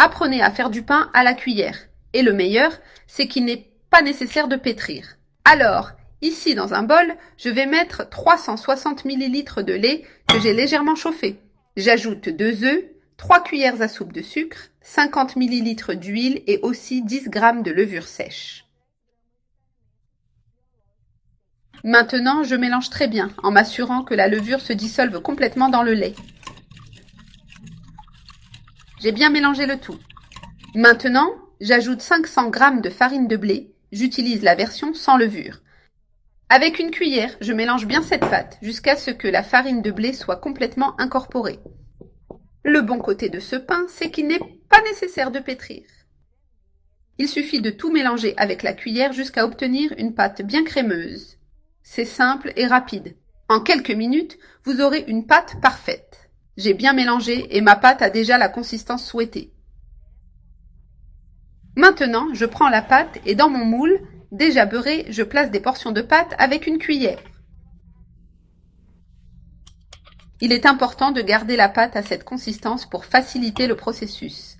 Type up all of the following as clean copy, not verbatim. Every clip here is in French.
Apprenez à faire du pain à la cuillère. Et le meilleur, c'est qu'il n'est pas nécessaire de pétrir. Alors, ici dans un bol, je vais mettre 360 ml de lait que j'ai légèrement chauffé. J'ajoute 2 œufs, 3 cuillères à soupe de sucre, 50 ml d'huile et aussi 10 g de levure sèche. Maintenant, je mélange très bien en m'assurant que la levure se dissolve complètement dans le lait. J'ai bien mélangé le tout. Maintenant, j'ajoute 500 g de farine de blé. J'utilise la version sans levure. Avec une cuillère, je mélange bien cette pâte jusqu'à ce que la farine de blé soit complètement incorporée. Le bon côté de ce pain, c'est qu'il n'est pas nécessaire de pétrir. Il suffit de tout mélanger avec la cuillère jusqu'à obtenir une pâte bien crémeuse. C'est simple et rapide. En quelques minutes, vous aurez une pâte parfaite. J'ai bien mélangé et ma pâte a déjà la consistance souhaitée. Maintenant, je prends la pâte et dans mon moule, déjà beurré, je place des portions de pâte avec une cuillère. Il est important de garder la pâte à cette consistance pour faciliter le processus.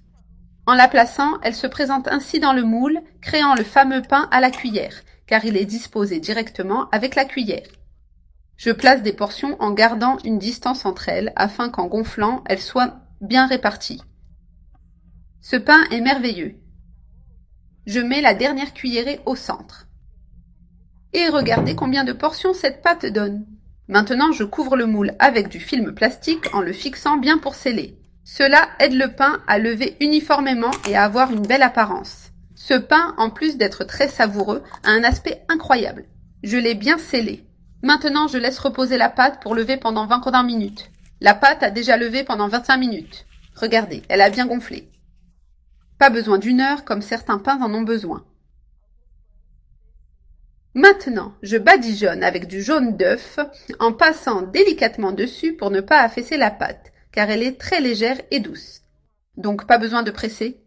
En la plaçant, elle se présente ainsi dans le moule, créant le fameux pain à la cuillère, car il est disposé directement avec la cuillère. Je place des portions en gardant une distance entre elles afin qu'en gonflant, elles soient bien réparties. Ce pain est merveilleux. Je mets la dernière cuillerée au centre. Et regardez combien de portions cette pâte donne. Maintenant, je couvre le moule avec du film plastique en le fixant bien pour sceller. Cela aide le pain à lever uniformément et à avoir une belle apparence. Ce pain, en plus d'être très savoureux, a un aspect incroyable. Je l'ai bien scellé. Maintenant, je laisse reposer la pâte pour lever pendant 20 minutes. La pâte a déjà levé pendant 25 minutes. Regardez, elle a bien gonflé. Pas besoin d'1 heure comme certains pains en ont besoin. Maintenant, je badigeonne avec du jaune d'œuf en passant délicatement dessus pour ne pas affaisser la pâte, car elle est très légère et douce. Donc pas besoin de presser.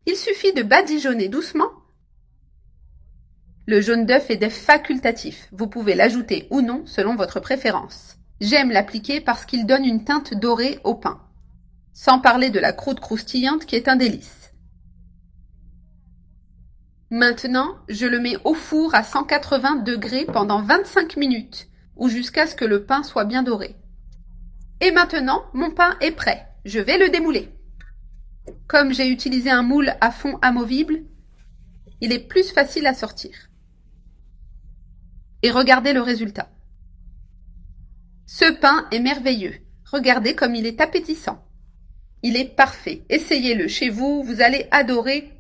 Il suffit de badigeonner doucement. Le jaune d'œuf est facultatif. Vous pouvez l'ajouter ou non selon votre préférence. J'aime l'appliquer parce qu'il donne une teinte dorée au pain. Sans parler de la croûte croustillante qui est un délice. Maintenant, je le mets au four à 180 degrés pendant 25 minutes, ou jusqu'à ce que le pain soit bien doré. Et maintenant, mon pain est prêt. Je vais le démouler. Comme j'ai utilisé un moule à fond amovible, il est plus facile à sortir. Et regardez le résultat. Ce pain est merveilleux. Regardez comme il est appétissant. Il est parfait. Essayez-le chez vous, vous allez adorer